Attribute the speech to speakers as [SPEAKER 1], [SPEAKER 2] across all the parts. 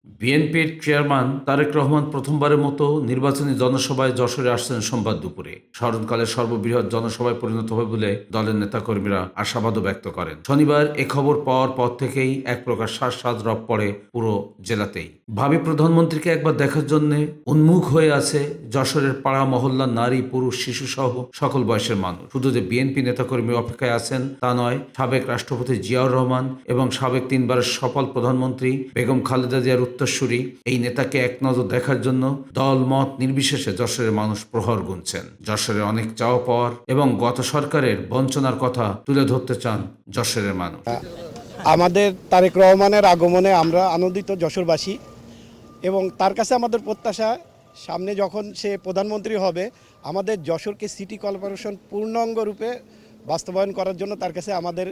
[SPEAKER 1] বিএনপির চেয়ারম্যান তারেক রহমান প্রথমবারের মতো নির্বাচনী জনসভায় যশোরে আসছেন সোমবার দুপুরে। স্মরণকালের সর্ববৃহৎ জনসভায় পরিণত হবে বলে দলের নেতাকর্মীরা আশাবাদও ব্যক্ত করেন। শনিবার এ খবর পাওয়ার পর থেকেই এক প্রকার শ্বাস রব পড়ে পুরো জেলাতেই। ভাবী প্রধানমন্ত্রীকে একবার দেখার জন্য উন্মুখ হয়ে আছে যশোরের পাড়া মহল্লার নারী, পুরুষ, শিশু সহ সকল বয়সের মানুষ। শুধু যে বিএনপি নেতাকর্মী অপেক্ষায় আছেন তা নয়, সাবেক রাষ্ট্রপতি জিয়াউর রহমান এবং সাবেক 3 বারের সফল প্রধানমন্ত্রী বেগম খালেদা জিয়ার উত্তরসূরি এই নেতাকে এক নজর দেখার জন্য দল মত নির্বিশেষে যশোরের মানুষ প্রহর গুনছেন। যশোরে অনেক চাওয়া পাওয়ার এবং গত সরকারের বঞ্চনার কথা তুলে ধরতে চান যশোরের মানুষ।
[SPEAKER 2] আমাদের তারেক রহমানের আগমনে আমরা আনন্দিত যশোরবাসী, এবং তার কাছে আমাদের প্রত্যাশা সামনে যখন সে প্রধানমন্ত্রী হবে আমাদের যশোরকে সিটি কর্পোরেশন পূর্ণাঙ্গ রূপে বাস্তবায়ন করার জন্য তার কাছে আমাদের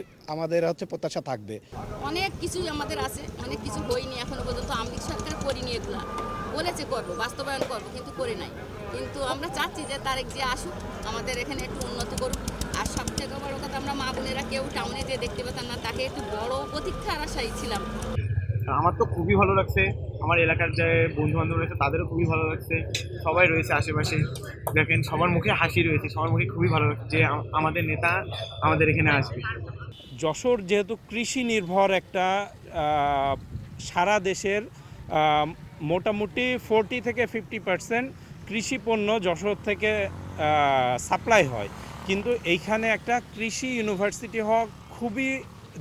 [SPEAKER 2] প্রত্যাশা থাকবে।
[SPEAKER 3] অনেক কিছুই আমাদের আছে, অনেক কিছু হয়নি এখনো পর্যন্ত। আমি সরকার করিনি, এগুলো বলেছে করবো, বাস্তবায়ন করবো, কিন্তু করে নাই। কিন্তু আমরা চাচ্ছি যে তারেক যে আসুক, আমাদের এখানে একটু উন্নত করুক। আর সবথেকে বড় কথা, আমরা মা বোনেরা কেউ টাউনে যে দেখতে পেতাম না, তাকে একটু বড় প্রতীক্ষার আশায় ছিলাম।
[SPEAKER 4] আমার তো খুবই ভালো লাগছে, আমার এলাকার যে বন্ধু বান্ধব রয়েছে তাদেরও খুবই ভালো লাগছে। সবাই রয়েছে আশেপাশে, দেখেন সবার মুখে হাসি রয়েছে, সবার মুখে খুবই ভালো লাগছে যে আমাদের নেতা আমাদের এখানে আসবে।
[SPEAKER 5] যশোর যেহেতু কৃষি নির্ভর একটা সারা দেশের মোটামুটি 40 থেকে 50% কৃষি পণ্য যশোর থেকে সাপ্লাই হয়, কিন্তু এইখানে একটা কৃষি ইউনিভার্সিটি হওয়া খুবই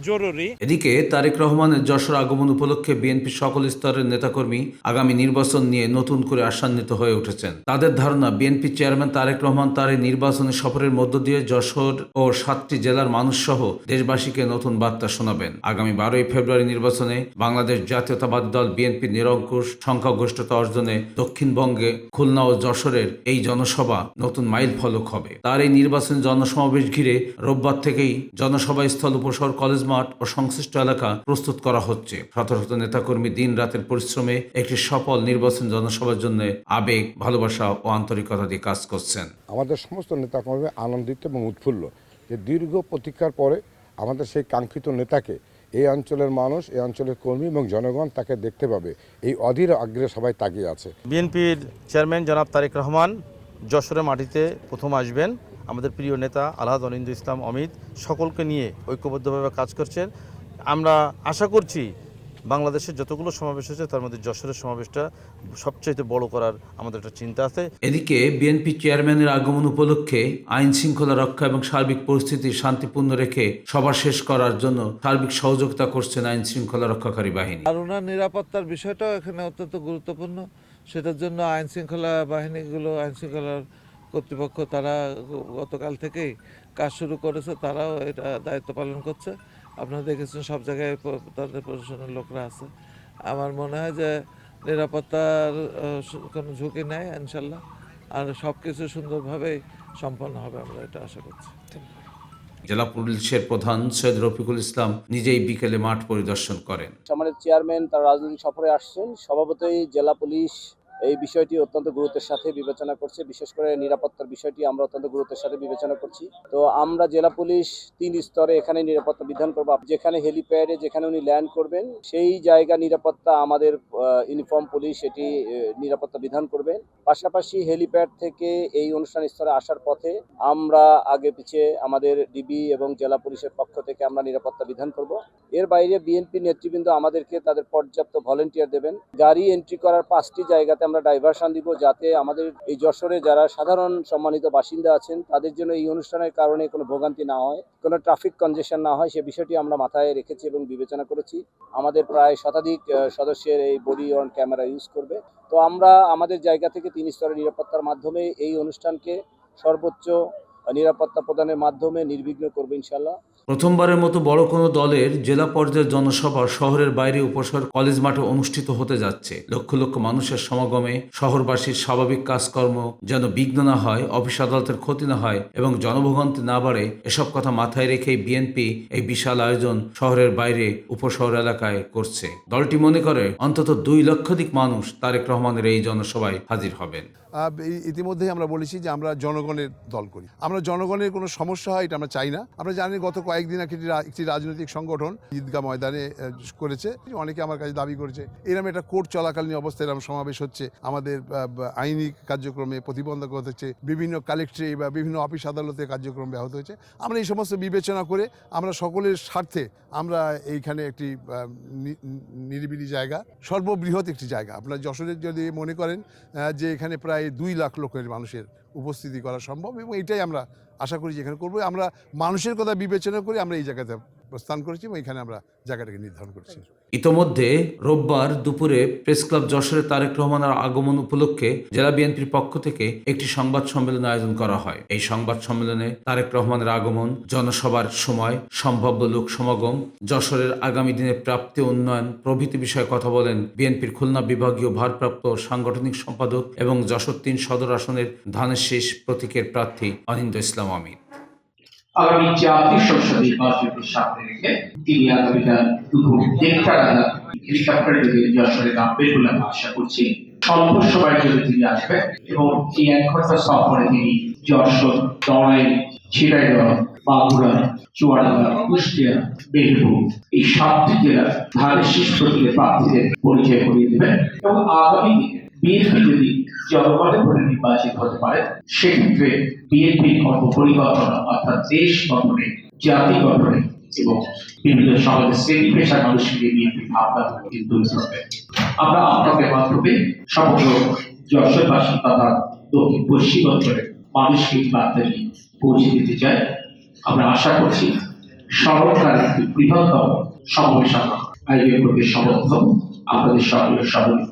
[SPEAKER 5] জরুরি।
[SPEAKER 1] এদিকে তারেক রহমানের যশোর আগমন উপলক্ষে বিএনপির সকল স্তরের নেতাকর্মী আগামী নির্বাচন নিয়ে নতুন করে আশান্বিত হয়ে উঠেছেন। তাদের ধারণা, বিএনপি চেয়ারম্যান তারেক রহমান তার এই নির্বাচনী সফরের মধ্য দিয়ে যশোর ও 7টি জেলার মানুষ সহ দেশবাসীকে নতুন বার্তা শোনাবেন। আগামী 12ই ফেব্রুয়ারি নির্বাচনে বাংলাদেশ জাতীয়তাবাদী দল বিএনপির নিরঙ্কুশ সংখ্যাগরিষ্ঠতা অর্জনে দক্ষিণবঙ্গে খুলনা ও যশোরের এই জনসভা নতুন মাইল ফলক হবে। তার এই নির্বাচনী জনসমাবেশ ঘিরে রোববার থেকেই জনসভা স্থল, উপশহর, কলেজ মাঠ ও সংশ্লিষ্ট এলাকা প্রস্তুত করা হচ্ছে। শত শত নেতাকর্মী দিন রাতের পরিশ্রমে একটি সফল নির্বাচন জনসভার জন্য আবেগ, ভালোবাসা ও আন্তরিকতা দিয়ে কাজ করছেন।
[SPEAKER 6] আমাদের সমস্ত নেতাকর্মী আনন্দিত এবং উৎফুল্ল যে দীর্ঘ প্রতীক্ষার পরে আমাদের সেই কাঙ্ক্ষিত নেতাকে এই অঞ্চলের মানুষ, এই অঞ্চলের কর্মী এবং জনগণ তাকে দেখতে পাবে, এই অধীর আগ্রহে সবাই তাকিয়ে আছে।
[SPEAKER 7] বিএনপির চেয়ারম্যান জনাব তারেক রহমান যশোরের মাটিতে প্রথম আসবেন। আমাদের প্রিয় নেতা আলহাজ অনিন্দ্য ইসলাম অমিত সকলকে নিয়ে ঐক্যবদ্ধভাবে কাজ করছেন। আমরা আশা করছি বাংলাদেশের যতগুলো সমাবেশ হয়েছে তার মধ্যে যশোরের সমাবেশটা সবচেয়ে বড় করার আমাদের একটা চিন্তা আছে।
[SPEAKER 1] এদিকে বিএনপি চেয়ারম্যানের আগমন উপলক্ষে আইন শৃঙ্খলা রক্ষা এবং সার্বিক পরিস্থিতি শান্তিপূর্ণ রেখে সভা শেষ করার জন্য সার্বিক সহযোগিতা করছেন আইন শৃঙ্খলা রক্ষাকারী বাহিনী।
[SPEAKER 8] আর ওনার নিরাপত্তার বিষয়টাও এখানে অত্যন্ত গুরুত্বপূর্ণ। সেটার জন্য আইন শৃঙ্খলা বাহিনীগুলো, আইন শৃঙ্খলার কর্তৃপক্ষ তারা গতকাল থেকেই কাজ শুরু করেছে, তারাও এটা দায়িত্ব পালন করছে। আপনারা দেখেছেন সব জায়গায় তাদের প্রশাসনের লোকরা আছে। আমার মনে হয় যে নিরাপত্তার কোনো ঝুঁকি নেই ইনশাল্লাহ, আর সব কিছু সুন্দরভাবেই সম্পন্ন হবে, আমরা এটা আশা করছি।
[SPEAKER 1] জেলা পুলিশের প্রধান সৈয়দ রফিকুল ইসলাম নিজেই বিকেলে মাঠ পরিদর্শন করেন।
[SPEAKER 9] আমাদের চেয়ারম্যান তার রাজনৈতিক সফরে আসছেন, স্বভাবতই জেলা পুলিশ এই বিষয়টি অত্যন্ত গুরুত্বের সাথে বিবেচনা করছে। বিশেষ করে নিরাপত্তার বিষয়টি আমরা অত্যন্ত গুরুত্বের সাথে বিবেচনা করছি। তো আমরা জেলা পুলিশ 3 স্তরে এখানে নিরাপত্তা বিধান করবো। যেখানে হেলিপ্যাডে যেখানে উনি ল্যান্ড করবেন সেই জায়গা নিরাপত্তা আমাদের ইউনিফর্ম পুলিশ এটি নিরাপত্তা বিধান করবেন। পাশাপাশি হেলিপ্যাড থেকে এই অনুষ্ঠান স্তরে আসার পথে আমরা আগে পিছিয়ে আমাদের ডিবি এবং জেলা পুলিশের পক্ষ থেকে আমরা নিরাপত্তা বিধান করব। এর বাইরে বিএনপি নেতৃবৃন্দ আমাদেরকে তাদের পর্যাপ্ত ভলেন্টিয়ার দেবেন। গাড়ি এন্ট্রি করার 5টি জায়গাতে আমরা ডাইভারশন দিব, যাতে আমাদের এই যশোরে যারা সাধারণ সম্মানিত বাসিন্দা আছেন তাদের জন্য এই অনুষ্ঠানের কারণে কোনো ভোগান্তি না হয়, কোনো ট্রাফিক কনজেশন না হয়, সে বিষয়টি আমরা মাথায় রেখেছি এবং বিবেচনা করেছি। আমাদের প্রায় শতাধিক সদস্যের এই বডি অন ক্যামেরা ইউজ করবে। তো আমরা আমাদের জায়গা থেকে 3 স্তরের নিরাপত্তার মাধ্যমে এই অনুষ্ঠানকে সর্বোচ্চ নিরাপত্তা প্রদানের মাধ্যমে নির্বিঘ্ন করবে ইনশাল্লাহ।
[SPEAKER 1] প্রথমবারের মতো বড় কোনো দলের জেলা পর্যায়ের জনসভা শহরের বাইরে উপশহর কলেজ মাঠে অনুষ্ঠিত হতে যাচ্ছে। লক্ষ লক্ষ মানুষের সমাগমে শহরবাসীর স্বাভাবিক কাজকর্ম যেন বিঘ্ন না হয়, অফিস আদালতের ক্ষতি না হয় এবং জনভোগান্তি না বাড়ে, এসব কথা মাথায় রেখেই বিএনপি এই বিশাল আয়োজন শহরের বাইরে উপশহর এলাকায় করছে। দলটি মনে করে অন্তত 2 লক্ষাধিক মানুষ তারেক রহমানের এই জনসভায় হাজির হবেন।
[SPEAKER 10] ইতিমধ্যেই আমরা বলেছি যে আমরা জনগণের দল করি, আমরা জনগণের কোনো সমস্যা হয় এটা আমরা চাই না। আমরা জানি গত কয়েকদিন একটি রাজনৈতিক সংগঠন ঈদগাহ ময়দানে করেছে। অনেকে আমার কাছে দাবি করেছে এরকম একটা কোর্ট চলাকালীন অবস্থায় এরকম সমাবেশ হচ্ছে, আমাদের আইনি কার্যক্রমে প্রতিবন্ধকতা হচ্ছে, বিভিন্ন কালেক্টরে বা বিভিন্ন অফিস আদালতে কার্যক্রম ব্যাহত হয়েছে। আমরা এই সমস্ত বিবেচনা করে আমরা সকলের স্বার্থে আমরা এইখানে একটি নিরিবিলি জায়গা, সর্ববৃহৎ একটি জায়গা, আপনার যশোরের যদি মনে করেন যে এখানে প্রায় 2 লাখ লোকের মানুষের উপস্থিতি করা সম্ভব, এবং এটাই আমরা আশা করি যে এখানে করবো। আমরা মানুষের কথা বিবেচনা করে আমরা এই জায়গাতে প্রস্থান করেছি এবং এখানে আমরা জায়গাটাকে নির্ধারণ করেছি।
[SPEAKER 1] ইতোমধ্যে রোববার দুপুরে প্রেস ক্লাব যশোরে তারেক রহমানের আগমন উপলক্ষে জেলা বিএনপির পক্ষ থেকে একটি সংবাদ সম্মেলন আয়োজন করা হয়। এই সংবাদ সম্মেলনে তারেক রহমানের আগমন, জনসভার সময়, সম্ভাব্য লোক সমাগম, যশোরের আগামী দিনের প্রাপ্তি উন্নয়ন প্রভৃতি বিষয়ে কথা বলেন বিএনপির খুলনা বিভাগীয় ভারপ্রাপ্ত সাংগঠনিক সম্পাদক এবং যশোর 3 সদর আসনের ধানের শীষ প্রতীকের প্রার্থী অনিন্দ্য ইসলাম অমিত।
[SPEAKER 11] আগামী জাতীয় সংসদ নির্বাচনকে সামনে রেখে তিনি আগামীকাল দুপুর 1টা নাগাদ হেলিকপ্টারে যোগে যশোরে নামবেন বলে আমরা আশা করছি। স্বল্প সময়ের জন্য তিনি আসবেন এবং এই 1 ঘন্টা সফরে তিনি যশোর, নড়াইল, ঝিনাইদহ, মাগুরা, চুয়াডাঙ্গা, কুষ্টিয়া, মেহেরপুর এই 7টি জেলার ধানের শীষ প্রতীকের প্রার্থীদের পরিচয় করিয়ে দেবেন এবং আগামী দিনে বিএনপি যদি জনগণের ভোটে নির্বাচিত হতে পারে সেক্ষেত্রে বিএনপির কর্মপরিকল্পনা অর্থাৎ দেশ গঠনে, জাতি গঠনে এবং বিভিন্ন সমাজের শ্রেণী পেশার মানুষকে নিয়ে বিএনপির ভাবনা কিন্তু হবে। আমরা আপনাদের মাধ্যমে সমগ্র যশোরবাসী তথা দক্ষিণ পশ্চিম অঞ্চলের মানুষকে বার্তাটি পৌঁছে দিতে চাই। আমরা আশা করছি স্মরণকার একটি বৃহত্তম সমাবেশ আয়োজন করতে সমর্থ আপনাদের সক্রিয় সহযোগিতা